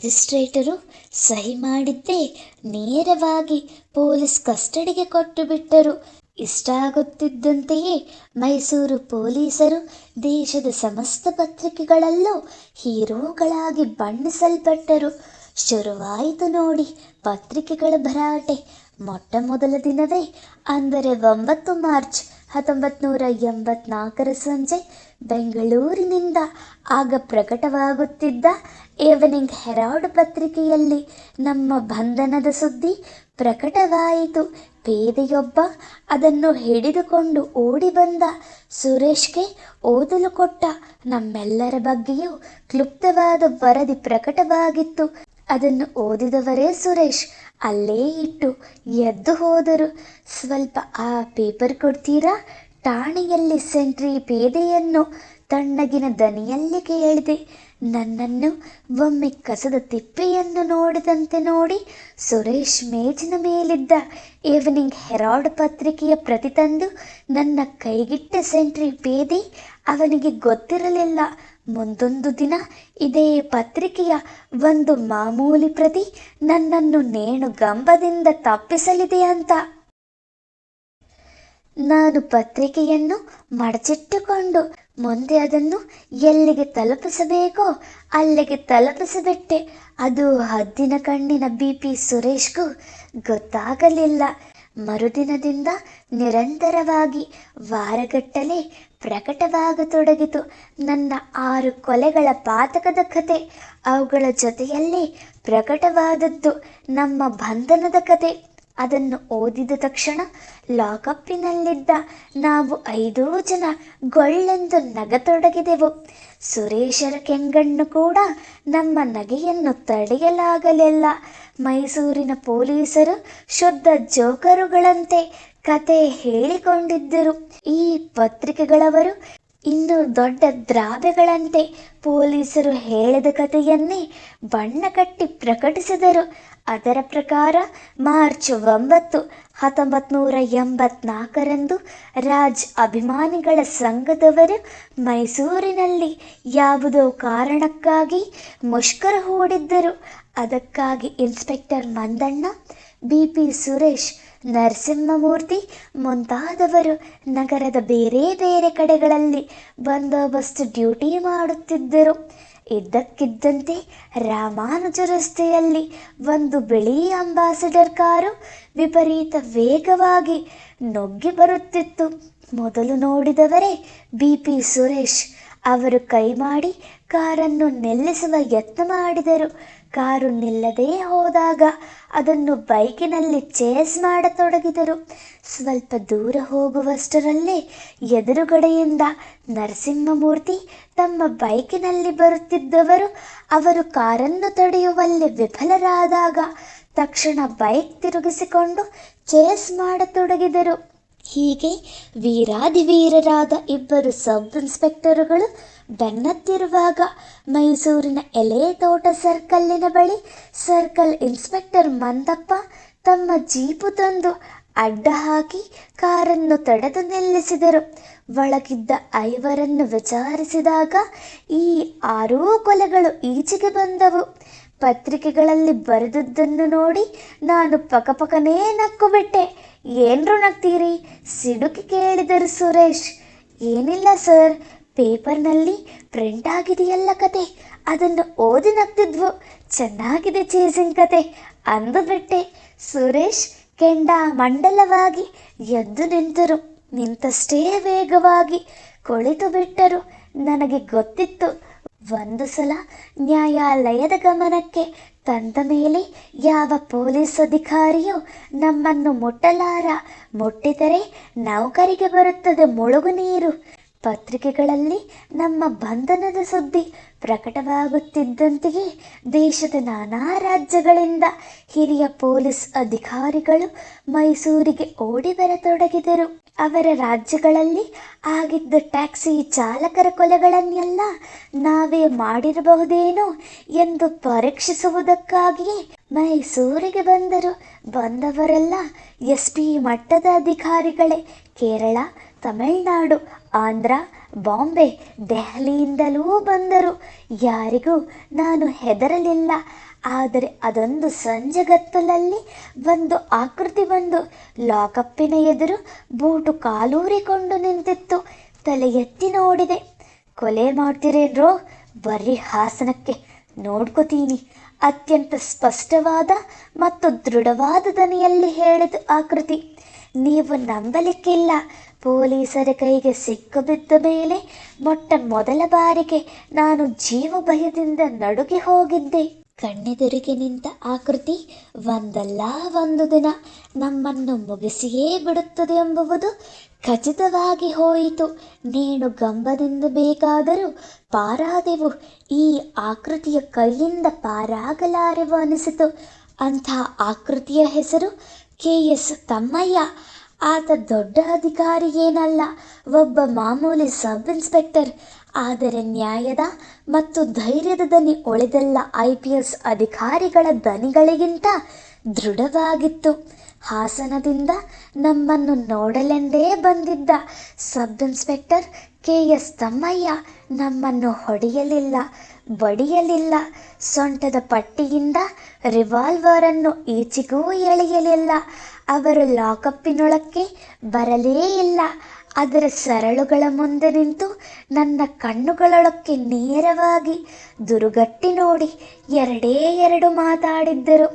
ಮ್ಯಾಜಿಸ್ಟ್ರೇಟರು ಸಹಿ ಮಾಡಿದ್ದೇ ನೇರವಾಗಿ ಪೊಲೀಸ್ ಕಸ್ಟಡಿಗೆ ಕೊಟ್ಟು ಬಿಟ್ಟರು. ಇಷ್ಟಾಗುತ್ತಿದ್ದಂತೆಯೇ ಮೈಸೂರು ಪೊಲೀಸರು ದೇಶದ ಸಮಸ್ತ ಪತ್ರಿಕೆಗಳಲ್ಲೂ ಹೀರೋಗಳಾಗಿ ಬಣ್ಣಿಸಲ್ಪಟ್ಟರು. ಶುರುವಾಯಿತು ನೋಡಿ ಪತ್ರಿಕೆಗಳ ಭರಾಟೆ. ಮೊಟ್ಟ ಮೊದಲ ದಿನವೇ ಅಂದರೆ 9 ಮಾರ್ಚ್ 1984 ಸಂಜೆ ಬೆಂಗಳೂರಿನಿಂದ ಆಗ ಪ್ರಕಟವಾಗುತ್ತಿದ್ದ ಈವ್ನಿಂಗ್ ಹೆರಾಲ್ಡ್ ಪತ್ರಿಕೆಯಲ್ಲಿ ನಮ್ಮ ಬಂಧನದ ಸುದ್ದಿ ಪ್ರಕಟವಾಯಿತು. ಪೇದೆಯೊಬ್ಬ ಅದನ್ನು ಹಿಡಿದುಕೊಂಡು ಓಡಿ ಬಂದ. ಸುರೇಶ್ಗೆ ಓದಲು ಕೊಟ್ಟ. ನಮ್ಮೆಲ್ಲರ ಬಗ್ಗೆಯೂ ಕ್ಲುಪ್ತವಾದ ವರದಿ ಪ್ರಕಟವಾಗಿತ್ತು. ಅದನ್ನು ಓದಿದವರೇ ಸುರೇಶ್ ಅಲ್ಲೇ ಇಟ್ಟು ಎದ್ದು ಹೋದರು. ಸ್ವಲ್ಪ ಆ ಪೇಪರ್ ಕೊಡ್ತೀರಾ? ಠಾಣೆಯಲ್ಲಿ ಸೆಂಟ್ರಿ ಪೇದೆಯನ್ನು ತಣ್ಣಗಿನ ದನಿಯಲ್ಲಿ ಕೇಳಿದೆ. ನನ್ನನ್ನು ಒಮ್ಮೆ ಕಸದ ತಿಪ್ಪೆಯನ್ನು ನೋಡಿದಂತೆ ನೋಡಿ ಸುರೇಶ್ ಮೇಜಿನ ಮೇಲಿದ್ದ ಈವ್ನಿಂಗ್ ಹೆರಾಲ್ಡ್ ಪತ್ರಿಕೆಯ ಪ್ರತಿ ತಂದು ನನ್ನ ಕೈಗಿಟ್ಟ. ಸೆಂಟ್ರಿ ಪೇದೆ ಅವನಿಗೆ ಗೊತ್ತಿರಲಿಲ್ಲ ಮುಂದೊಂದು ದಿನ ಇದೇ ಪತ್ರಿಕೆಯ ಒಂದು ಮಾಮೂಲಿ ಪ್ರತಿ ನನ್ನನ್ನು ನೇಣುಗಂಬದಿಂದ ತಪ್ಪಿಸಲಿದೆ ಅಂತ. ನಾನು ಪತ್ರಿಕೆಯನ್ನು ಮಡಚಿಟ್ಟುಕೊಂಡು ಮುಂದೆ ಅದನ್ನು ಎಲ್ಲಿಗೆ ತಲುಪಿಸಬೇಕೋ ಅಲ್ಲಿಗೆ ತಲುಪಿಸಿಬಿಟ್ಟೆ. ಅದು ಹದ್ದಿನ ಕಣ್ಣಿನ BP ಸುರೇಶ್ಗೂ ಗೊತ್ತಾಗಲಿಲ್ಲ. ಮರುದಿನದಿಂದ ನಿರಂತರವಾಗಿ ವಾರಗಟ್ಟಲೆ ಪ್ರಕಟವಾಗತೊಡಗಿತು ನನ್ನ 6 ಕೊಲೆಗಳ ಪಾತಕದ ಕತೆ. ಅವುಗಳ ಜೊತೆಯಲ್ಲೇ ಪ್ರಕಟವಾದದ್ದು ನಮ್ಮ ಬಂಧನದ ಕತೆ. ಅದನ್ನು ಓದಿದ ತಕ್ಷಣ ಲಾಕಪ್ಪಿನಲ್ಲಿದ್ದ ನಾವು 5 ಜನ ಗೊಳ್ಳೆಂದು ನಗತೊಡಗಿದೆವು. ಸುರೇಶರ ಕೆಂಗಣ್ಣು ಕೂಡ ನಮ್ಮ ನಗೆಯನ್ನು ತಡೆಯಲಾಗಲಿಲ್ಲ. ಮೈಸೂರಿನ ಪೊಲೀಸರು ಶುದ್ಧ ಜೋಕರುಗಳಂತೆ ಕತೆ ಹೇಳಿಕೊಂಡಿದ್ದರು. ಈ ಪತ್ರಿಕೆಗಳವರು ಇನ್ನು ದೊಡ್ಡ ದ್ರಾಬೆಗಳಂತೆ ಪೊಲೀಸರು ಹೇಳಿದ ಕಥೆಯನ್ನೇ ಬಣ್ಣ ಕಟ್ಟಿ ಪ್ರಕಟಿಸಿದರು. ಅದರ ಪ್ರಕಾರ ಮಾರ್ಚ್ 9, 1984 ರಾಜ್ ಅಭಿಮಾನಿಗಳ ಸಂಘದವರು ಮೈಸೂರಿನಲ್ಲಿ ಯಾವುದೋ ಕಾರಣಕ್ಕಾಗಿ ಮುಷ್ಕರ ಹೂಡಿದ್ದರು. ಅದಕ್ಕಾಗಿ ಇನ್ಸ್ಪೆಕ್ಟರ್ ಮಂದಣ್ಣ, BP ಸುರೇಶ್, ನರಸಿಂಹಮೂರ್ತಿ ಮುಂತಾದವರು ನಗರದ ಬೇರೆ ಬೇರೆ ಕಡೆಗಳಲ್ಲಿ ಬಂದೋಬಸ್ತ್ ಡ್ಯೂಟಿ ಮಾಡುತ್ತಿದ್ದರು. ಇದ್ದಕ್ಕಿದ್ದಂತೆ ರಾಮಾನುಜ ರಸ್ತೆಯಲ್ಲಿ ಒಂದು ಬಿಳಿ ಅಂಬಾಸಿಡರ್ ಕಾರು ವಿಪರೀತ ವೇಗವಾಗಿ ನುಗ್ಗಿ ಬರುತ್ತಿತ್ತು. ಮೊದಲು ನೋಡಿದವರೇ BP ಸುರೇಶ್. ಅವರು ಕೈ ಮಾಡಿ ಕಾರನ್ನು ನಿಲ್ಲಿಸುವ ಯತ್ನ ಮಾಡಿದರು. ಕಾರು ನಿಲ್ಲದೇ ಹೋದಾಗ ಅದನ್ನು ಬೈಕಿನಲ್ಲಿ ಚೇಸ್ ಮಾಡತೊಡಗಿದರು. ಸ್ವಲ್ಪ ದೂರ ಹೋಗುವಷ್ಟರಲ್ಲೇ ಎದುರುಗಡೆಯಿಂದ ನರಸಿಂಹಮೂರ್ತಿ ತಮ್ಮ ಬೈಕಿನಲ್ಲಿ ಬರುತ್ತಿದ್ದವರು. ಅವರು ಕಾರನ್ನು ತಡೆಯುವಲ್ಲಿ ವಿಫಲರಾದಾಗ ತಕ್ಷಣ ಬೈಕ್ ತಿರುಗಿಸಿಕೊಂಡು ಚೇಸ್ ಮಾಡತೊಡಗಿದರು. ಹೀಗೆ ವೀರಾಧಿವೀರರಾದ 2 ಸಬ್ ಇನ್ಸ್ಪೆಕ್ಟರುಗಳು ಬೆನ್ನತ್ತಿರುವಾಗ ಮೈಸೂರಿನ ಎಲೆತೋಟ ಸರ್ಕಲ್ಲಿನ ಬಳಿ ಸರ್ಕಲ್ ಇನ್ಸ್ಪೆಕ್ಟರ್ ಮಂದಪ್ಪ ತಮ್ಮ ಜೀಪು ತಂದು ಅಡ್ಡ ಹಾಕಿ ಕಾರನ್ನು ತಡೆದು ನಿಲ್ಲಿಸಿದರು. ಒಳಗಿದ್ದ 5ರನ್ನು ವಿಚಾರಿಸಿದಾಗ ಈ 6 ಕೊಲೆಗಳು ಈಚೆಗೆ ಬಂದವು. ಪತ್ರಿಕೆಗಳಲ್ಲಿ ಬರೆದದ್ದನ್ನು ನೋಡಿ ನಾನು ಪಕಪಕನೇ ನಕ್ಕು ಬಿಟ್ಟೆ. ಏನ್ರು ನಗ್ತೀರಿ? ಸಿಡುಕಿ ಕೇಳಿದರು ಸುರೇಶ್. ಏನಿಲ್ಲ ಸರ್, ಪೇಪರ್ನಲ್ಲಿ ಪ್ರಿಂಟ್ ಆಗಿದೆಯಲ್ಲ ಕತೆ, ಅದನ್ನು ಓದಿ ನಗ್ತಿದ್ವು. ಚೆನ್ನಾಗಿದೆ ಚೇಸಿಂಗ್ ಕತೆ ಅಂದು ಬಿಟ್ಟೆ. ಸುರೇಶ್ ಕೆಂಡ ಮಂಡಲವಾಗಿ ಎದ್ದು ನಿಂತರು. ನಿಂತಷ್ಟೇ ವೇಗವಾಗಿ ಕುಳಿತು ಬಿಟ್ಟರು. ನನಗೆ ಗೊತ್ತಿತ್ತು, ಒಂದು ಸಲ ನ್ಯಾಯಾಲಯದ ಗಮನಕ್ಕೆ ತಂದ ಮೇಲೆ ಯಾವ ಪೊಲೀಸ್ ಅಧಿಕಾರಿಯೂ ನಮ್ಮನ್ನು ಮುಟ್ಟಲಾರ. ಮುಟ್ಟಿದರೆ ನೌಕರಿಗೆ ಬರುತ್ತದೆ ಮುಳುಗು ನೀರು. ಪತ್ರಿಕೆಗಳಲ್ಲಿ ನಮ್ಮ ಬಂಧನದ ಸುದ್ದಿ ಪ್ರಕಟವಾಗುತ್ತಿದ್ದಂತೆಯೇ ದೇಶದ ನಾನಾ ರಾಜ್ಯಗಳಿಂದ ಹಿರಿಯ ಪೊಲೀಸ್ ಅಧಿಕಾರಿಗಳು ಮೈಸೂರಿಗೆ ಓಡಿ ಬರತೊಡಗಿದರು. ಅವರ ರಾಜ್ಯಗಳಲ್ಲಿ ಆಗಿದ್ದ ಟ್ಯಾಕ್ಸಿ ಚಾಲಕರ ಕೊಲೆಗಳನ್ನೆಲ್ಲ ನಾವೇ ಮಾಡಿರಬಹುದೇನೋ ಎಂದು ಪರೀಕ್ಷಿಸುವುದಕ್ಕಾಗಿಯೇ ಮೈಸೂರಿಗೆ ಬಂದರು. ಬಂದವರೆಲ್ಲ SP ಮಟ್ಟದ ಅಧಿಕಾರಿಗಳೇ. ಕೇರಳ, ತಮಿಳುನಾಡು, ಆಂಧ್ರ, ಬಾಂಬೆ, ದೆಹಲಿಯಿಂದಲೂ ಬಂದರು. ಯಾರಿಗೂ ನಾನು ಹೆದರಲಿಲ್ಲ. ಆದರೆ ಅದೊಂದು ಸಂಜೆಗತ್ತಲಲ್ಲಿ ಒಂದು ಆಕೃತಿ ಬಂದು ಲಾಕಪ್ಪಿನ ಎದುರು ಬೂಟು ಕಾಲೂರಿಕೊಂಡು ನಿಂತಿತ್ತು. ತಲೆ ಎತ್ತಿ ನೋಡಿದೆ. ಕೊಲೆ ಮಾಡ್ತೀರೇನ್ರೋ? ಬರ್ರಿ ಹಾಸನಕ್ಕೆ, ನೋಡ್ಕೋತೀನಿ, ಅತ್ಯಂತ ಸ್ಪಷ್ಟವಾದ ಮತ್ತು ದೃಢವಾದ ದನಿಯಲ್ಲಿ ಹೇಳಿದ ಆಕೃತಿ. ನೀವು ನಂಬಲಿಕ್ಕಿಲ್ಲ, ಪೊಲೀಸರ ಕೈಗೆ ಸಿಕ್ಕು ಮೇಲೆ ಮೊದಲ ಬಾರಿಗೆ ನಾನು ಜೀವ ಭಯದಿಂದ ನಡುಗಿ ಹೋಗಿದ್ದೆ. ಕಣ್ಣೆದುರಿಗೆ ನಿಂತ ಆಕೃತಿ ಒಂದಲ್ಲ ಒಂದು ದಿನ ನಮ್ಮನ್ನು ಮುಗಿಸಿಯೇ ಬಿಡುತ್ತದೆ ಎಂಬುವುದು ಖಚಿತವಾಗಿ ಹೋಯಿತು. ನೇಣು ಗಂಬದಿಂದ ಬೇಕಾದರೂ ಪಾರಾದೆವು, ಈ ಆಕೃತಿಯ ಕೈಯಿಂದ ಪಾರಾಗಲಾರೆವು ಅನಿಸಿತು. ಅಂಥ ಆಕೃತಿಯ ಹೆಸರು KS ತಮ್ಮಯ್ಯ. ಆತ ದೊಡ್ಡ ಅಧಿಕಾರಿ ಏನಲ್ಲ, ಒಬ್ಬ ಮಾಮೂಲಿ ಸಬ್ ಇನ್ಸ್ಪೆಕ್ಟರ್. ಆದರೆ ನ್ಯಾಯದ ಮತ್ತು ಧೈರ್ಯದ ದನಿ ಉಳಿದೆಲ್ಲ IPS ಅಧಿಕಾರಿಗಳ ದನಿಗಳಿಗಿಂತ ದೃಢವಾಗಿತ್ತು. ಹಾಸನದಿಂದ ನಮ್ಮನ್ನು ನೋಡಲೆಂದೇ ಬಂದಿದ್ದ ಸಬ್ ಇನ್ಸ್ಪೆಕ್ಟರ್ KS ತಮ್ಮಯ್ಯ ನಮ್ಮನ್ನು ಹೊಡೆಯಲಿಲ್ಲ, ಬಡಿಯಲಿಲ್ಲ, ಸೊಂಟದ ಪಟ್ಟಿಯಿಂದ ರಿವಾಲ್ವರನ್ನು ಈಚೆಗೂ ಎಳೆಯಲಿಲ್ಲ. ಅವರು ಲಾಕಪ್ಪಿನೊಳಕ್ಕೆ ಬರಲೇ ಇಲ್ಲ. ಅದರ ಸರಳುಗಳ ಮುಂದೆ ನಿಂತು ನನ್ನ ಕಣ್ಣುಗಳೊಳಕ್ಕೆ ನೇರವಾಗಿ ದುರುಗಟ್ಟಿ ನೋಡಿ ಎರಡು ಮಾತಾಡಿದ್ದರು.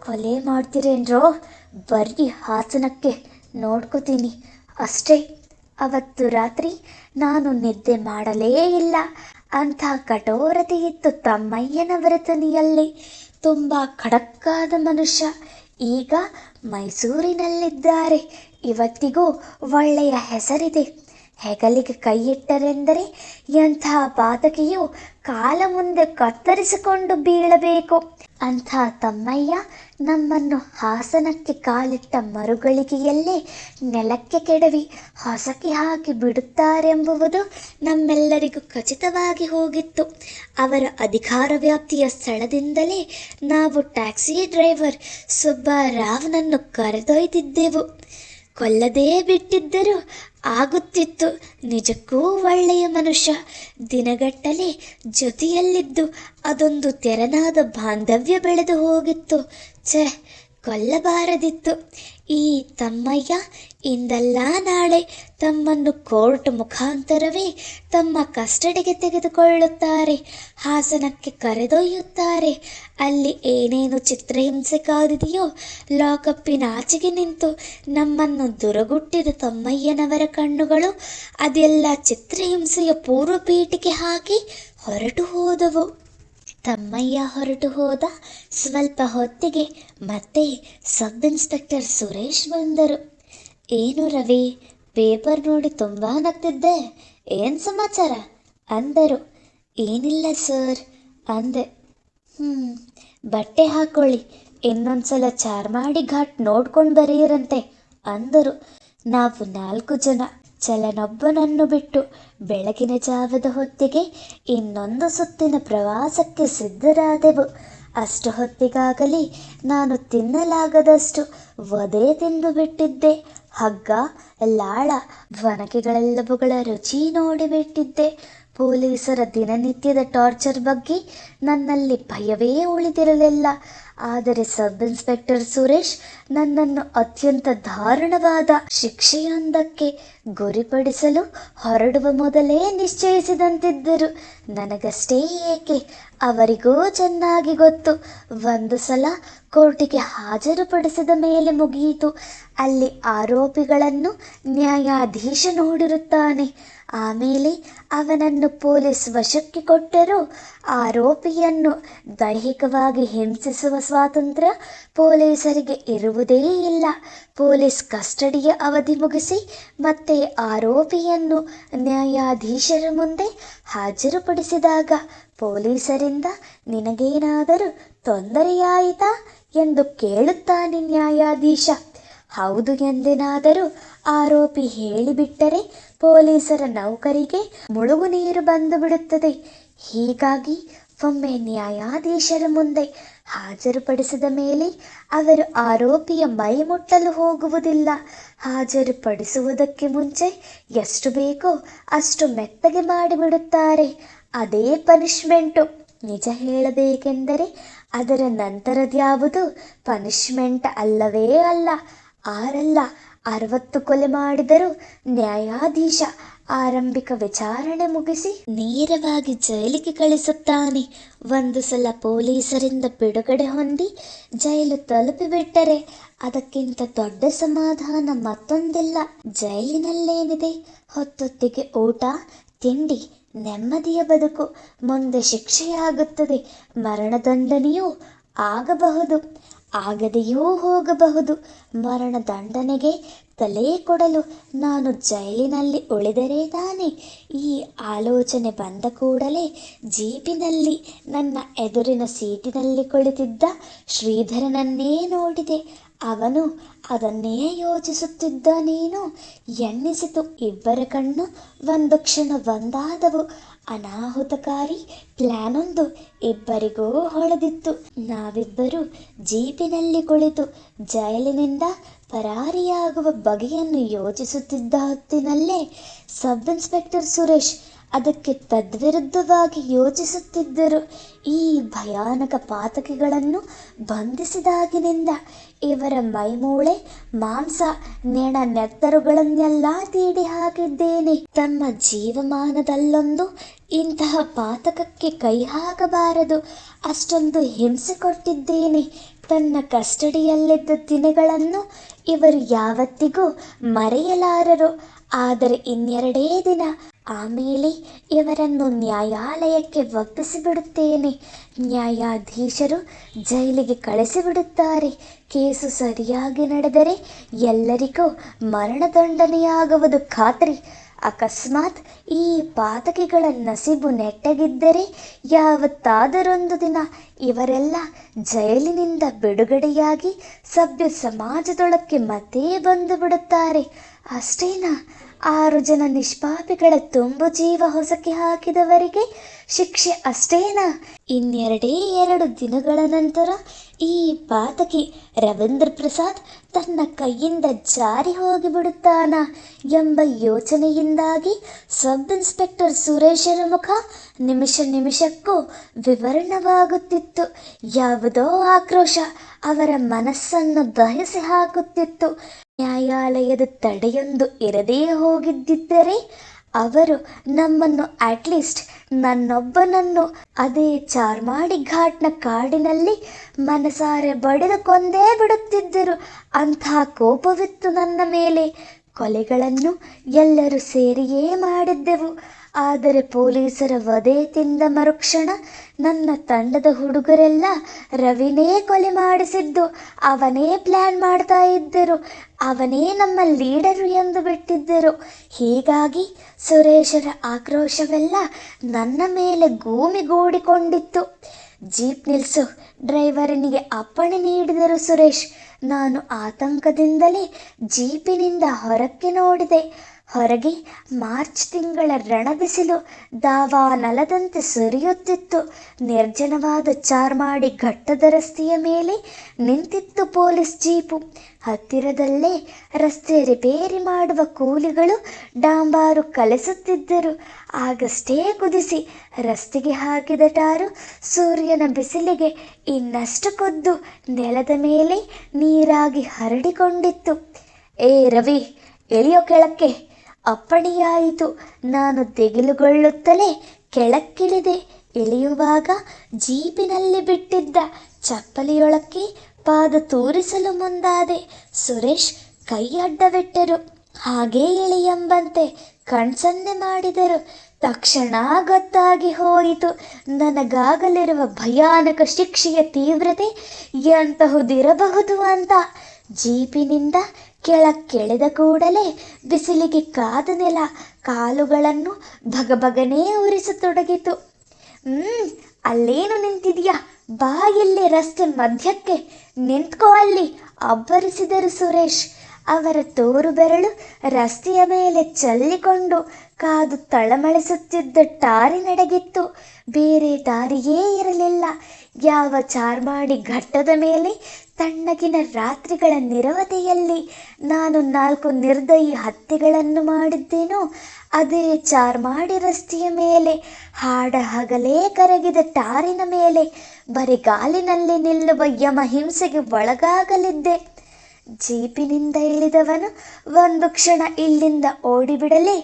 ಕೊಲೆ ಮಾಡ್ತೀರೇನ್ರೋ? ಬರ್ರಿ ಹಾಸನಕ್ಕೆ, ನೋಡ್ಕೋತೀನಿ ಅಷ್ಟೇ. ಅವತ್ತು ರಾತ್ರಿ ನಾನು ನಿದ್ದೆ ಮಾಡಲೇ ಇಲ್ಲ. ಅಂಥ ಕಠೋರತೆ ಇತ್ತು ತಮ್ಮಯ್ಯನವರ ತನಿಯಲ್ಲಿ. ತುಂಬ ಖಡಕ್ಕಾದ ಮನುಷ್ಯ. ಈಗ ಮೈಸೂರಿನಲ್ಲಿದ್ದಾರೆ. ಇವತ್ತಿಗೂ ಒಳ್ಳೆಯ ಹೆಸರಿದೆ. ಹೆಗಲಿಗೆ ಕೈ ಇಟ್ಟರೆಂದರೆ ಎಂಥ ಪಾತಕಿಯು ಕಾಲ ಮುಂದೆ ಕತ್ತರಿಸಿಕೊಂಡು ಬೀಳಬೇಕು. ಅಂಥ ತಮ್ಮಯ್ಯ ನಮ್ಮನ್ನು ಹಾಸನಕ್ಕೆ ಕಾಲಿಟ್ಟ ಮರುಗಳಿಗೆಯಲ್ಲೇ ನೆಲಕ್ಕೆ ಕೆಡವಿ ಹೊಸಕಿ ಹಾಕಿ ಬಿಡುತ್ತಾರೆಂಬುದು ನಮ್ಮೆಲ್ಲರಿಗೂ ಖಚಿತವಾಗಿ ಹೋಗಿತ್ತು. ಅವರ ಅಧಿಕಾರ ವ್ಯಾಪ್ತಿಯ ಸ್ಥಳದಿಂದಲೇ ನಾವು ಟ್ಯಾಕ್ಸಿ ಡ್ರೈವರ್ ಸುಬ್ಬರಾವ್ನನ್ನು ಕರೆದೊಯ್ದಿದ್ದೆವು. ಕೊಲ್ಲದೇ ಬಿಟ್ಟಿದ್ದರೂ ಆಗುತ್ತಿತ್ತು. ನಿಜಕ್ಕೂ ಒಳ್ಳೆಯ ಮನುಷ್ಯ. ದಿನಗಟ್ಟಲೆ ಜೊತೆಯಲ್ಲಿದ್ದು ಅದೊಂದು ತೆರನಾದ ಬಾಂಧವ್ಯ ಬೆಳೆದು ಹೋಗಿತ್ತು. ಕೊಲ್ಲಬಾರದಿತ್ತು. ಈ ತಮ್ಮಯ್ಯ ಇಂದಲ್ಲ ನಾಳೆ ತಮ್ಮನ್ನು ಕೋರ್ಟ್ ಮುಖಾಂತರವೇ ತಮ್ಮ ಕಸ್ಟಡಿಗೆ ತೆಗೆದುಕೊಳ್ಳುತ್ತಾರೆ, ಹಾಸನಕ್ಕೆ ಕರೆದೊಯ್ಯುತ್ತಾರೆ. ಅಲ್ಲಿ ಏನೇನು ಚಿತ್ರಹಿಂಸೆ ಕಾದಿದೆಯೋ ಲಾಕಪ್ಪಿನ ಆಚೆಗೆ ನಿಂತು ನಮ್ಮನ್ನು ದುರಗುಟ್ಟಿದ ತಮ್ಮಯ್ಯನವರ ಕಣ್ಣುಗಳು ಅದೆಲ್ಲ ಚಿತ್ರಹಿಂಸೆಯ ಪೂರ್ವ ಪೀಠಿಗೆ ಹಾಕಿ ಹೊರಟು ಹೋದವು. ತಮ್ಮಯ್ಯ ಹೊರಟು ಹೋದ ಸ್ವಲ್ಪ ಹೊತ್ತಿಗೆ ಮತ್ತೆ ಸಬ್ ಇನ್ಸ್ಪೆಕ್ಟರ್ ಸುರೇಶ್ ಬಂದರು. ಏನು ರವಿ, ಪೇಪರ್ ನೋಡಿ ತುಂಬ ನಗ್ತಿದ್ದೆ, ಏನು ಸಮಾಚಾರ ಅಂದರು. ಏನಿಲ್ಲ ಸರ್ ಅಂದೆ. ಬಟ್ಟೆ ಹಾಕೊಳ್ಳಿ, ಇನ್ನೊಂದ್ಸಲ ಚಾರ್ಮಾಡಿ ಘಾಟ್ ನೋಡ್ಕೊಂಡು ಬರೆಯಿರಂತೆ ಅಂದರು. ನಾವು 4 ಜನ ಚಲನೊಬ್ಬನನ್ನು ಬಿಟ್ಟು ಬೆಳಗಿನ ಜಾವದ ಹೊತ್ತಿಗೆ ಇನ್ನೊಂದು ಸುತ್ತಿನ ಪ್ರವಾಸಕ್ಕೆ ಸಿದ್ಧರಾದೆವು. ಅಷ್ಟು ಹೊತ್ತಿಗಾಗಲಿ ನಾನು ತಿನ್ನಲಾಗದಷ್ಟು ವಧೆ ತಿಂದು ಬಿಟ್ಟಿದ್ದೆ. ಹಗ್ಗ, ಲಾಳ, ಒನಕೆಗಳೆಲ್ಲವುಗಳ ರುಚಿ ನೋಡಿಬಿಟ್ಟಿದ್ದೆ. ಪೊಲೀಸರ ದಿನನಿತ್ಯದ ಟಾರ್ಚರ್ ಬಗ್ಗೆ ನನ್ನಲ್ಲಿ ಭಯವೇ ಉಳಿದಿರಲಿಲ್ಲ. ಆದರೆ ಸಬ್ ಇನ್ಸ್ಪೆಕ್ಟರ್ ಸುರೇಶ್ ನನ್ನನ್ನು ಅತ್ಯಂತ ದಾರುಣವಾದ ಶಿಕ್ಷೆಯೊಂದಕ್ಕೆ ಗುರಿಪಡಿಸಲು ಹೊರಡುವ ಮೊದಲೇ ನಿಶ್ಚಯಿಸಿದಂತಿದ್ದರು. ನನಗಷ್ಟೇ ಏಕೆ, ಅವರಿಗೂ ಚೆನ್ನಾಗಿ ಗೊತ್ತು. ಒಂದು ಸಲ ಕೋರ್ಟಿಗೆ ಹಾಜರುಪಡಿಸಿದ ಮೇಲೆ ಮುಗಿಯಿತು. ಅಲ್ಲಿ ಆರೋಪಿಗಳನ್ನು ನ್ಯಾಯಾಧೀಶ ನೋಡಿರುತ್ತಾನೆ. ಆಮೇಲೆ ಅವನನ್ನು ಪೊಲೀಸ್ ವಶಕ್ಕೆ ಕೊಟ್ಟರೂ ಆರೋಪಿಯನ್ನು ದೈಹಿಕವಾಗಿ ಹಿಂಸಿಸುವ ಸ್ವಾತಂತ್ರ್ಯ ಪೊಲೀಸರಿಗೆ ಇರುವುದೇ ಇಲ್ಲ. ಪೊಲೀಸ್ ಕಸ್ಟಡಿಯ ಅವಧಿ ಮುಗಿಸಿ ಮತ್ತೆ ಆರೋಪಿಯನ್ನು ನ್ಯಾಯಾಧೀಶರ ಮುಂದೆ ಹಾಜರುಪಡಿಸಿದಾಗ ಪೊಲೀಸರಿಂದ ನಿನಗೇನಾದರೂ ತೊಂದರೆಯಾಯಿತಾ ಎಂದು ಕೇಳುತ್ತಾನೆ ನ್ಯಾಯಾಧೀಶ. ಹೌದು ಎಂದೇನಾದರೂ ಆರೋಪಿ ಹೇಳಿಬಿಟ್ಟರೆ ಪೊಲೀಸರ ನೌಕರಿಗೆ ಮುಳುಗು ನೀರು ಬಂದು ಬಿಡುತ್ತದೆ. ಹೀಗಾಗಿ ಒಮ್ಮೆ ನ್ಯಾಯಾಧೀಶರ ಮುಂದೆ ಹಾಜರುಪಡಿಸಿದ ಮೇಲೆ ಅವರು ಆರೋಪಿಯ ಮೈ ಮುಟ್ಟಲು ಹೋಗುವುದಿಲ್ಲ. ಹಾಜರುಪಡಿಸುವುದಕ್ಕೆ ಮುಂಚೆ ಎಷ್ಟು ಬೇಕೋ ಅಷ್ಟು ಮೆತ್ತಗೆ ಮಾಡಿಬಿಡುತ್ತಾರೆ. ಅದೇ ಪನಿಷ್ಮೆಂಟು. ನಿಜ ಹೇಳಬೇಕೆಂದರೆ ಅದರ ನಂತರದ್ಯಾವುದು ಪನಿಷ್ಮೆಂಟ್ ಅಲ್ಲವೇ ಅಲ್ಲ. 6 ಅಲ್ಲ 60 ಕೊಲೆ ಮಾಡಿದರೂ ನ್ಯಾಯಾಧೀಶ ಆರಂಭಿಕ ವಿಚಾರಣೆ ಮುಗಿಸಿ ನೇರವಾಗಿ ಜೈಲಿಗೆ ಕಳಿಸುತ್ತಾನೆ. ಒಂದು ಸಲ ಪೊಲೀಸರಿಂದ ಬಿಡುಗಡೆ ಹೊಂದಿ ಜೈಲು ತಲುಪಿಬಿಟ್ಟರೆ ಅದಕ್ಕಿಂತ ದೊಡ್ಡ ಸಮಾಧಾನ ಮತ್ತೊಂದಿಲ್ಲ. ಜೈಲಿನಲ್ಲೇನಿದೆ? ಹೊತ್ತೊತ್ತಿಗೆ ಊಟ, ತಿಂಡಿ, ನೆಮ್ಮದಿಯ ಬದುಕು. ಮುಂದೆ ಶಿಕ್ಷೆಯಾಗುತ್ತದೆ, ಮರಣದಂಡನೆಯೂ ಆಗಬಹುದು, ಆಗದೆಯೂ ಹೋಗಬಹುದು. ಮರಣದಂಡನೆಗೆ ತಲೆ ಕೊಡಲು ನಾನು ಜೈಲಿನಲ್ಲಿ ಉಳಿದರೆ ತಾನೆ. ಈ ಆಲೋಚನೆ ಬಂದ ಕೂಡಲೇ ಜೀಪಿನಲ್ಲಿ ನನ್ನ ಎದುರಿನ ಸೀಟಿನಲ್ಲಿ ಕುಳಿತಿದ್ದ ಶ್ರೀಧರನನ್ನೇ ನೋಡಿದೆ. ಅವನು ಅದನ್ನೇ ಯೋಚಿಸುತ್ತಿದ್ದನೇನೋ ಎನ್ನಿಸಿತು. ಇಬ್ಬರ ಕಣ್ಣು ಒಂದು ಕ್ಷಣ ಒಂದಾದವು. ಅನಾಹುತಕಾರಿ ಪ್ಲಾನೊಂದು ಇಬ್ಬರಿಗೂ ಹೊಳೆದಿತ್ತು. ನಾವಿಬ್ಬರು ಜೀಪಿನಲ್ಲಿ ಕುಳಿತು ಜೈಲಿನಿಂದ ಪರಾರಿಯಾಗುವ ಬಗೆಯನ್ನು ಯೋಚಿಸುತ್ತಿದ್ದ ಹೊತ್ತಿನಲ್ಲೇ ಸಬ್ ಇನ್ಸ್ಪೆಕ್ಟರ್ ಸುರೇಶ್ ಅದಕ್ಕೆ ತದ್ವಿರುದ್ಧವಾಗಿ ಯೋಚಿಸುತ್ತಿದ್ದರು. ಈ ಭಯಾನಕ ಪಾತಕಿಗಳನ್ನು ಬಂಧಿಸಿದಾಗಿನಿಂದ ಇವರ ಮೈಮೂಳೆ, ಮಾಂಸ, ನೆಣ ನೆತ್ತರುಗಳನ್ನೆಲ್ಲ ತೀಡಿ ಹಾಕಿದ್ದೇನೆ. ತಮ್ಮ ಜೀವಮಾನದಲ್ಲೊಂದು ಇಂತಹ ಪಾತಕಕ್ಕೆ ಕೈ ಹಾಕಬಾರದು, ಅಷ್ಟೊಂದು ಹಿಂಸೆ ಕೊಟ್ಟಿದ್ದೇನೆ. ತನ್ನ ಕಸ್ಟಡಿಯಲ್ಲಿದ್ದ ದಿನಗಳನ್ನು ಇವರು ಯಾವತ್ತಿಗೂ ಮರೆಯಲಾರರು. ಆದರೆ ಇನ್ನೆರಡೇ ದಿನ, ಆಮೇಲೆ ಇವರನ್ನು ನ್ಯಾಯಾಲಯಕ್ಕೆ ಒಪ್ಪಿಸಿಬಿಡುತ್ತೇನೆ. ನ್ಯಾಯಾಧೀಶರು ಜೈಲಿಗೆ ಕಳಿಸಿಬಿಡುತ್ತಾರೆ. ಕೇಸು ಸರಿಯಾಗಿ ನಡೆದರೆ ಎಲ್ಲರಿಗೂ ಮರಣದಂಡನೆಯಾಗುವುದು ಖಾತ್ರಿ. ಅಕಸ್ಮಾತ್ ಈ ಪಾತಕಿಗಳ ನಸೀಬು ನೆಟ್ಟಗಿದ್ದರೆ ಯಾವತ್ತಾದರೊಂದು ದಿನ ಇವರೆಲ್ಲ ಜೈಲಿನಿಂದ ಬಿಡುಗಡೆಯಾಗಿ ಸಭ್ಯ ಸಮಾಜದೊಳಕ್ಕೆ ಮತ್ತೆ ಬಂದು ಬಿಡುತ್ತಾರೆ. ಅಷ್ಟೇನಾ? 6 ಜನ ನಿಷ್ಪಾಪಿಗಳ ತುಂಬು ಜೀವ ಹೊಸಕಿ ಹಾಕಿದವರಿಗೆ ಶಿಕ್ಷೆ ಅಷ್ಟೇನಾ? ಇನ್ನೆರಡೇ 2 ದಿನಗಳ ನಂತರ ಈ ಪಾತಕಿ ರವೀಂದ್ರ ಪ್ರಸಾದ್ ತನ್ನ ಕೈಯಿಂದ ಜಾರಿ ಹೋಗಿಬಿಡುತ್ತಾನ ಎಂಬ ಯೋಚನೆಯಿಂದಾಗಿ ಸಬ್ ಇನ್ಸ್ಪೆಕ್ಟರ್ ಸುರೇಶರ ಮುಖ ನಿಮಿಷ ನಿಮಿಷಕ್ಕೂ ವಿವರಣವಾಗುತ್ತಿತ್ತು. ಯಾವುದೋ ಆಕ್ರೋಶ ಅವರ ಮನಸ್ಸನ್ನು ದಹಿಸಿ ಹಾಕುತ್ತಿತ್ತು. ನ್ಯಾಯಾಲಯದ ತಡೆಯೊಂದು ಇರದೇ ಹೋಗಿದ್ದಿದ್ದರೆ ಅವರು ನಮ್ಮನ್ನು ಅಟ್ಲೀಸ್ಟ್ ನನ್ನೊಬ್ಬನನ್ನು ಅದೇ ಚಾರ್ಮಾಡಿ ಘಾಟ್ನ ಕಾಡಿನಲ್ಲಿ ಮನಸಾರೆ ಬಡಿದು ಕೊಂದೇ ಬಿಡುತ್ತಿದ್ದರು. ಅಂಥ ಕೋಪವಿತ್ತು ನನ್ನ ಮೇಲೆ. ಕೊಲೆಗಳನ್ನು ಎಲ್ಲರೂ ಸೇರಿಯೇ ಮಾಡಿದ್ದೆವು. ಆದರೆ ಪೊಲೀಸರ ವಧೆ ತಿಂದ ಮರುಕ್ಷಣ ನನ್ನ ತಂಡದ ಹುಡುಗರೆಲ್ಲ ರವಿನೇ ಕೊಲೆ ಮಾಡಿಸಿದ್ದು, ಅವನೇ ಪ್ಲ್ಯಾನ್ ಮಾಡ್ತಾ ಇದ್ದರು, ಅವನೇ ನಮ್ಮ ಲೀಡರು ಎಂದು ಬಿಟ್ಟಿದ್ದರು. ಹೀಗಾಗಿ ಸುರೇಶರ ಆಕ್ರೋಶವೆಲ್ಲ ನನ್ನ ಮೇಲೆ ಗೂಮಿಗೂಡಿಕೊಂಡಿತ್ತು. ಜೀಪ್ ನಿಲ್ಲಿಸು, ಡ್ರೈವರನಿಗೆ ಅಪ್ಪಣೆ ನೀಡಿದರು ಸುರೇಶ್. ನಾನು ಆತಂಕದಿಂದಲೇ ಜೀಪಿನಿಂದ ಹೊರಕ್ಕೆ ನೋಡಿದೆ. ಹೊರಗೆ ಮಾರ್ಚ್ ತಿಂಗಳ ರಣಬಿಸಿಲು ದಾವಾನಲದಂತೆ ಸುರಿಯುತ್ತಿತ್ತು. ನಿರ್ಜನವಾದ ಚಾರ್ಮಾಡಿ ಘಟ್ಟದ ರಸ್ತೆಯ ಮೇಲೆ ನಿಂತಿತ್ತು ಪೊಲೀಸ್ ಜೀಪು. ಹತ್ತಿರದಲ್ಲೇ ರಸ್ತೆ ರಿಪೇರಿ ಮಾಡುವ ಕೂಲಿಗಳು ಡಾಂಬಾರು ಕಲಿಸುತ್ತಿದ್ದರು. ಆಗಷ್ಟೇ ಕುದಿಸಿ ರಸ್ತೆಗೆ ಹಾಕಿದ ಟಾರು ಸೂರ್ಯನ ಬಿಸಿಲಿಗೆ ಇನ್ನಷ್ಟು ಕೊದ್ದು ನೆಲದ ಮೇಲೆ ನೀರಾಗಿ ಹರಡಿಕೊಂಡಿತ್ತು. ಏ ರವಿ, ಇಳಿಯೋ ಕೆಳಕ್ಕೆ, ಅಪ್ಪಣೆಯಾಯಿತು. ನಾನು ದಿಗಿಲುಗೊಳ್ಳುತ್ತಲೇ ಕೆಳಕ್ಕಿಳಿದೆ. ಇಳಿಯುವಾಗ ಜೀಪಿನಲ್ಲಿ ಬಿಟ್ಟಿದ್ದ ಚಪ್ಪಲಿಯೊಳಕ್ಕೆ ಪಾದ ತೂರಿಸಲು ಮುಂದಾದೆ. ಸುರೇಶ್ ಕೈ ಅಡ್ಡಬಿಟ್ಟರು. ಹಾಗೇ ಇಳಿ ಎಂಬಂತೆ ಕಣ್ಸನ್ನೆ ಮಾಡಿದರು. ತಕ್ಷಣ ಗೊತ್ತಾಗಿ ಹೋಯಿತು ನನಗಾಗಲಿರುವ ಭಯಾನಕ ಶಿಕ್ಷೆಯ ತೀವ್ರತೆ ಎಂತಹುದಿರಬಹುದು ಅಂತ. ಜೀಪಿನಿಂದ ಕೆಳಕ್ಕೆಳೆದ ಕೂಡಲೇ ಬಿಸಿಲಿಗೆ ಕಾದ ನೆಲ ಕಾಲುಗಳನ್ನು ಭಗಭಗನೇ ಉರಿಸತೊಡಗಿತು. ಅಲ್ಲೇನು ನಿಂತಿದೆಯಾ? ಬಾ, ಇಲ್ಲಿ ರಸ್ತೆ ಮಧ್ಯಕ್ಕೆ ನಿಂತ್ಕೋ ಅಲ್ಲಿ, ಅಬ್ಬರಿಸಿದರು ಸುರೇಶ್. ಅವರ ತೋರು ಬೆರಳು ರಸ್ತೆಯ ಮೇಲೆ ಚೆಲ್ಲಿಕೊಂಡು ಕಾದು ತಳಮಳಿಸುತ್ತಿದ್ದ ಟಾರಿ ನಡಗಿತ್ತು. ಬೇರೆ ದಾರಿಯೇ ಇರಲಿಲ್ಲ. ಯಾವ ಚಾರ್ಮಾಡಿ ಘಟ್ಟದ ಮೇಲೆ ತಣ್ಣಗಿನ ರಾತ್ರಿಗಳ ನಿರವತೆಯಲ್ಲಿ ನಾನು 4 ನಿರ್ದಯಿ ಹತ್ಯೆಗಳನ್ನು ಮಾಡಿದ್ದೇನೋ, ಅದೇ ಚಾರ್ಮಾಡಿ ರಸ್ತೆಯ ಮೇಲೆ ಹಾಡ ಹಗಲೇ ಕರಗಿದ ಟಾರಿನ ಮೇಲೆ ಬರಿಗಾಲಿನಲ್ಲಿ ನಿಲ್ಲುವ ಯಮ ಹಿಂಸೆಗೆ ಒಳಗಾಗಲಿದ್ದೆ. ಜೀಪಿನಿಂದ ಇಳಿದವನು ಒಂದು ಕ್ಷಣ ಇಲ್ಲಿಂದ ಓಡಿಬಿಡಲೇ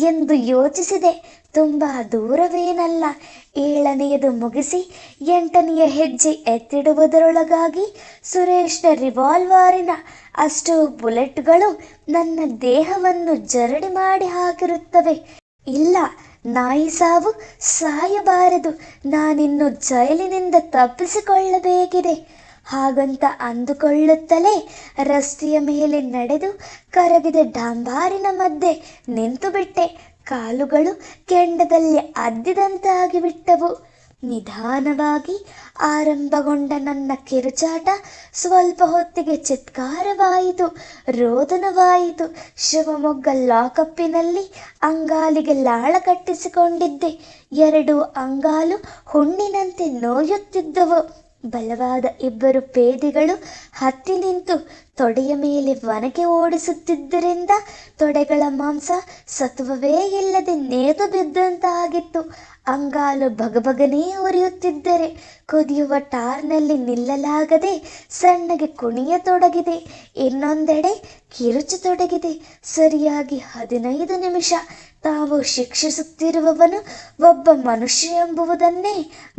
ಎಂದು ಯೋಚಿಸಿದೆ. ತುಂಬ ದೂರವೇನಲ್ಲ. 7ನೇಯದು ಮುಗಿಸಿ 8ನೆಯ ಹೆಜ್ಜೆ ಎತ್ತಿಡುವುದರೊಳಗಾಗಿ ಸುರೇಶ್ನ ರಿವಾಲ್ವರಿನ ಅಷ್ಟು ಬುಲೆಟ್ಗಳು ನನ್ನ ದೇಹವನ್ನು ಜರಡಿ ಮಾಡಿ ಹಾಕಿರುತ್ತವೆ. ಇಲ್ಲ, ನಾಯಿ ಸಾವು ಸಾಯಬಾರದು. ನಾನಿನ್ನು ಜೈಲಿನಿಂದ ತಪ್ಪಿಸಿಕೊಳ್ಳಬೇಕಿದೆ. ಹಾಗಂತ ಅಂದುಕೊಳ್ಳುತ್ತಲೇ ರಸ್ತೆಯ ಮೇಲೆ ನಡೆದು ಕರಗಿದ ಡಾಂಬಾರಿನ ಮಧ್ಯೆ ನಿಂತುಬಿಟ್ಟೆ. ಕಾಲುಗಳು ಕೆಂಡದಲ್ಲಿ ಅದ್ದಿದಂತಾಗಿಬಿಟ್ಟವು. ನಿಧಾನವಾಗಿ ಆರಂಭಗೊಂಡ ನನ್ನ ಕಿರುಚಾಟ ಸ್ವಲ್ಪ ಹೊತ್ತಿಗೆ ಚಿತ್ಕಾರವಾಯಿತು, ರೋದನವಾಯಿತು. ಶಿವಮೊಗ್ಗ ಲಾಕಪ್ಪಿನಲ್ಲಿ ಅಂಗಾಲಿಗೆ ಲಾಳ ಕಟ್ಟಿಸಿಕೊಂಡಿದ್ದೆ. 2 ಅಂಗಾಲು ಹುಣ್ಣಿನಂತೆ ನೋಯುತ್ತಿದ್ದವು. ಬಲವಾದ 2 ಪೇದೆಗಳು ಹತ್ತಿ ನಿಂತು ತೊಡೆಯ ಮೇಲೆ ಒನಕೆ ಓಡಿಸುತ್ತಿದ್ದರಿಂದ ತೊಡೆಗಳ ಮಾಂಸ ಸತ್ವವೇ ಇಲ್ಲದೆ ನೇತು ಬಿದ್ದಂತಾಗಿತ್ತು. ಅಂಗಾಲು ಬಗಬಗನೇ ಉರಿಯುತ್ತಿದ್ದರೆ ಕುದಿಯುವ ಟಾರ್ನಲ್ಲಿ ನಿಲ್ಲಲಾಗದೆ ಸಣ್ಣಗೆ ಕುಣಿಯತೊಡಗಿದೆ. ಇನ್ನೊಂದೆಡೆ ಕಿರುಚತೊಡಗಿದೆ. ಸರಿಯಾಗಿ 15 ನಿಮಿಷ ತಾವು ಶಿಕ್ಷಿಸುತ್ತಿರುವವನು ಒಬ್ಬ ಮನುಷ್ಯ ಎಂಬುದನ್ನೇ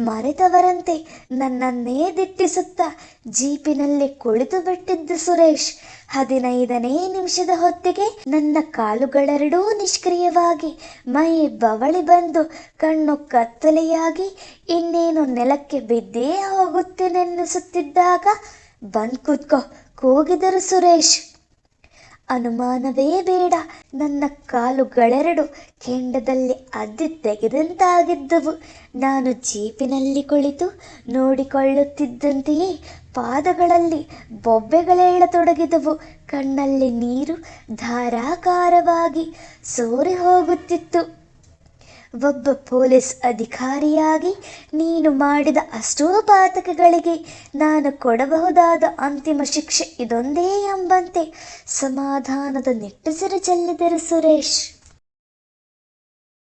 ಮರೆತವರಂತೆ ನನ್ನನ್ನೇ ದಿಟ್ಟಿಸುತ್ತಾ ಜೀಪಿನಲ್ಲಿ ಕುಳಿತು ಬಿಟ್ಟಿದ್ದ ಸುರೇಶ್ 15ನೇ ನಿಮಿಷದ ಹೊತ್ತಿಗೆ ನನ್ನ ಕಾಲುಗಳೆರಡೂ ನಿಷ್ಕ್ರಿಯವಾಗಿ ಮೈ ಬವಳಿ ಬಂದು ಕಣ್ಣು ಕತ್ತಲೆಯಾಗಿ ಇನ್ನೇನು ನೆಲಕ್ಕೆ ಬಿದ್ದೇ ಹೋಗುತ್ತೇನೆನ್ನಿಸುತ್ತಿದ್ದಾಗ ಬಂದ್ ಕೂತ್ಕೋ ಕೂಗಿದರು ಸುರೇಶ್. ಅನುಮಾನವೇ ಬೇಡ. ನನ್ನ ಕಾಲುಗಳೆರಡು ಕೆಂಡದಲ್ಲಿ ಅದ್ದಿ ತೆಗೆದಂತಾಗಿದ್ದವು. ನಾನು ಜೀಪಿನಲ್ಲಿ ಕುಳಿತು ನೋಡಿಕೊಳ್ಳುತ್ತಿದ್ದಂತೆಯೇ ಪಾದಗಳಲ್ಲಿ ಬೊಬ್ಬೆಗಳೇಳತೊಡಗಿದವು. ಕಣ್ಣಲ್ಲಿ ನೀರು ಧಾರಾಕಾರವಾಗಿ ಸೋರಿ ಹೋಗುತ್ತಿತ್ತು. ಒಬ್ಬ ಪೊಲೀಸ್ ಅಧಿಕಾರಿಯಾಗಿ ನೀನು ಮಾಡಿದ ಅಷ್ಟೋ ಪಾತಕಗಳಿಗೆ ನಾನು ಕೊಡಬಹುದಾದ ಅಂತಿಮ ಶಿಕ್ಷೆ ಇದೊಂದೇ ಎಂಬಂತೆ ಸಮಾಧಾನದ ನಿಟ್ಟುಸಿರು ಚೆಲ್ಲಿದರು ಸುರೇಶ್.